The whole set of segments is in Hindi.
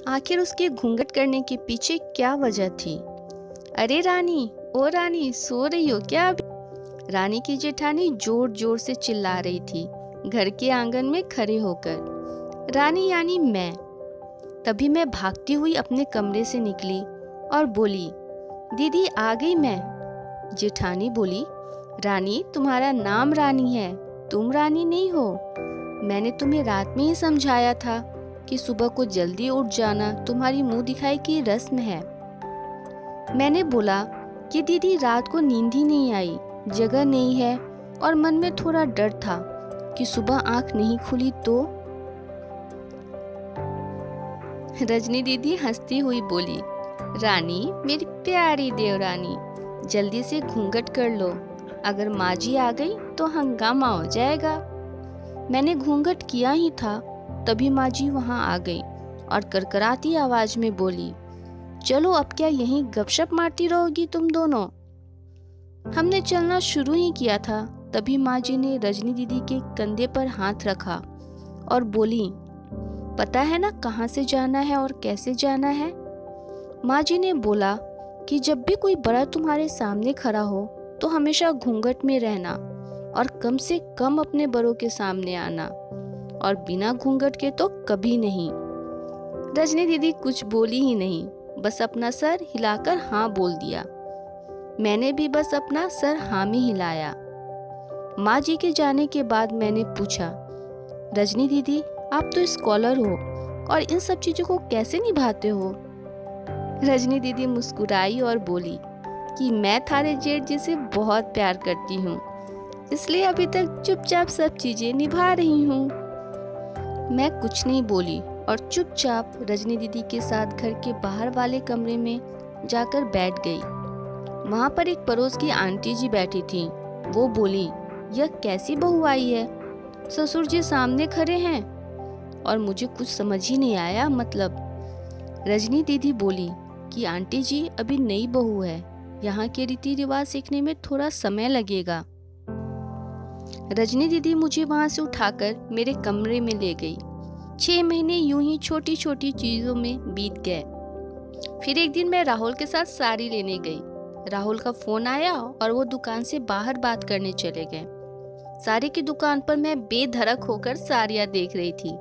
आखिर उसके घूंघट करने के पीछे क्या वजह थी? अरे रानी, ओ रानी, सो रही हो क्या अभी? रानी की जेठानी जोर जोर से चिल्ला रही थी, घर के आंगन में खड़े होकर। रानी यानी मैं। तभी मैं भागती हुई अपने कमरे से निकली और बोली, दीदी आ गई मैं। जेठानी बोली, रानी तुम्हारा नाम रानी है, तुम रानी नहीं हो। मैंने तुम्हें रात में ही समझाया था कि सुबह को जल्दी उठ जाना तुम्हारी मुंह दिखाई की रस्म है। मैंने बोला कि दीदी रात को नींद ही नहीं आई, जगह नहीं है और मन में थोड़ा डर था कि सुबह आंख नहीं खुली तो। रजनी दीदी हंसती हुई बोली, रानी मेरी प्यारी देवरानी, जल्दी से घूंघट कर लो, अगर माँ जी आ गई तो हंगामा हो जाएगा। मैंने घूंघट किया ही था तभी माँ जी वहाँ आ गई और करकराती आवाज में बोली, चलो अब क्या यहीं गपशप मारती रहोगी तुम दोनों। हमने चलना शुरू ही किया था तभी माँ जी ने रजनी दीदी के कंधे पर हाथ रखा और बोली, पता है ना कहाँ से जाना है और कैसे जाना है। माँ जी ने बोला कि जब भी कोई बड़ा तुम्हारे सामने खड़ा हो तो हमेशा घूंघट में रहना और कम से कम अपने बड़ों के सामने आना, और बिना घूंघट के तो कभी नहीं। रजनी दीदी कुछ बोली ही नहीं, बस अपना सर हिलाकर हाँ बोल दिया। मैंने भी बस अपना सर हाँ में हिलाया। माँ जी के जाने के बाद मैंने पूछा, रजनी दीदी आप तो स्कॉलर हो और इन सब चीजों को कैसे निभाते हो। रजनी दीदी मुस्कुराई और बोली कि मैं थारे जेठ जी से बहुत प्यार करती हूँ, इसलिए अभी तक चुपचाप सब चीजें निभा रही हूँ। मैं कुछ नहीं बोली और चुपचाप रजनी दीदी के साथ घर के बाहर वाले कमरे में जाकर बैठ गई। वहाँ पर एक पड़ोस की आंटी जी बैठी थी। वो बोली, यह कैसी बहू आई है, ससुर जी सामने खड़े हैं। और मुझे कुछ समझ ही नहीं आया मतलब। रजनी दीदी बोली कि आंटी जी अभी नई बहू है, यहाँ के रीति रिवाज सीखने में थोड़ा समय लगेगा। रजनी दीदी मुझे वहाँ से उठाकर मेरे कमरे में ले गई। 6 महीने यूं ही छोटी छोटी चीजों में बीत गए। फिर एक दिन मैं राहुल के साथ साड़ी लेने गई। राहुल का फोन आया और वो दुकान से बाहर बात करने चले गए। साड़ी की दुकान पर मैं बेधड़क होकर साड़ियाँ देख रही थी।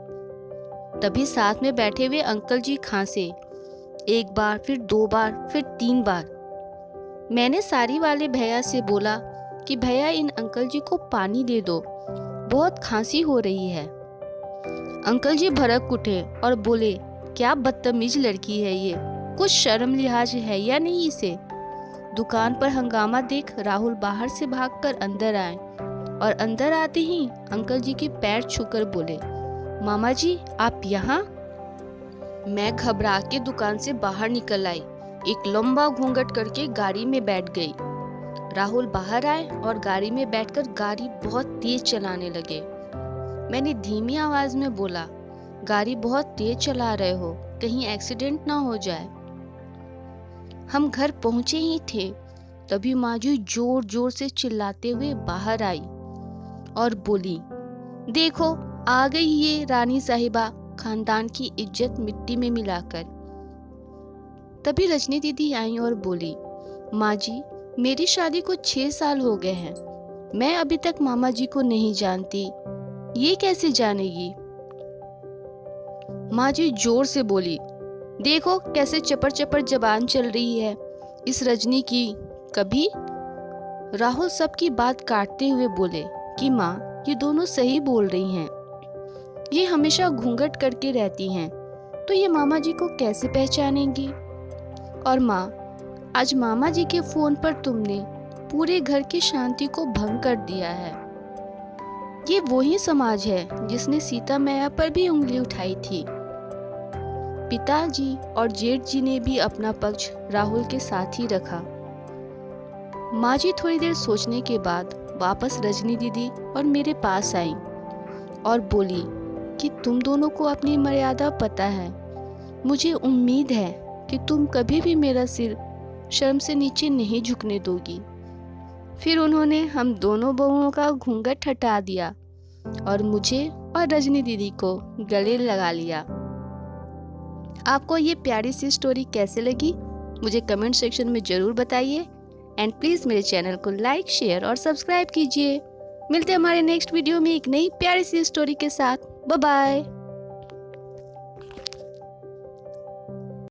तभी साथ में बैठे हुए अंकल जी खांसे, एक बार फिर 2 बार फिर 3 बार। मैंने साड़ी वाले भैया से बोला कि भैया इन अंकल जी को पानी दे दो, बहुत खांसी हो रही है। अंकल जी भड़क उठे और बोले, क्या बदतमीज लड़की है ये, कुछ शर्म लिहाज है या नहीं इसे। दुकान पर हंगामा देख राहुल बाहर से भागकर अंदर आए और अंदर आते ही अंकल जी के पैर छूकर बोले, मामा जी आप यहाँ। मैं घबरा के दुकान से बाहर निकल आई, एक लंबा घूंघट करके गाड़ी में बैठ गई। राहुल बाहर आए और गाड़ी में बैठकर गाड़ी बहुत तेज चलाने लगे। मैंने धीमी आवाज में बोला, गाड़ी बहुत तेज चला रहे हो, कहीं एक्सीडेंट ना हो जाए। हम घर पहुंचे ही थे तभी माजू जोर जोर से चिल्लाते हुए बाहर आई और बोली, देखो आ गई ये रानी साहिबा, खानदान की इज्जत मिट्टी में मिलाकर। तभी रजनी दीदी आई और बोली, माँ जी मेरी शादी को 6 साल हो गए हैं, मैं अभी तक मामा जी को नहीं जानती, ये कैसे जानेगी। माँ जी जोर से बोली, देखो कैसे चपर चपर जबान चल रही है इस रजनी की। कभी राहुल सबकी बात काटते हुए बोले कि माँ ये दोनों सही बोल रही हैं, ये हमेशा घूंघट करके रहती हैं तो ये मामा जी को कैसे पहचानेंगी। और माँ आज मामा जी के फोन पर तुमने पूरे घर की शांति को भंग कर दिया है। ये वही समाज है जिसने सीता मैया पर भी उंगली उठाई थी। पिताजी और जेठ जी ने भी अपना पक्ष राहुल के साथ ही रखा। माँ जी थोड़ी देर सोचने के बाद वापस रजनी दीदी और मेरे पास आई और बोली कि तुम दोनों को अपनी मर्यादा पता है, मुझे उम्मीद है कि तुम कभी भी मेरा सिर शर्म से नीचे नहीं झुकने दोगी। फिर उन्होंने हम दोनों बहुओं का घूंघट हटा दिया और मुझे और रजनी दीदी को गले लगा लिया। आपको ये प्यारी सी स्टोरी कैसे लगी मुझे कमेंट सेक्शन में ज़रूर बताइए। एंड प्लीज़ मेरे चैनल को लाइक, शेयर और सब्सक्राइब कीजिए। मिलते हैं हमारे नेक्स्ट वीडियो में एक नई प्यारी सी स्टोरी के साथ। Bye bye.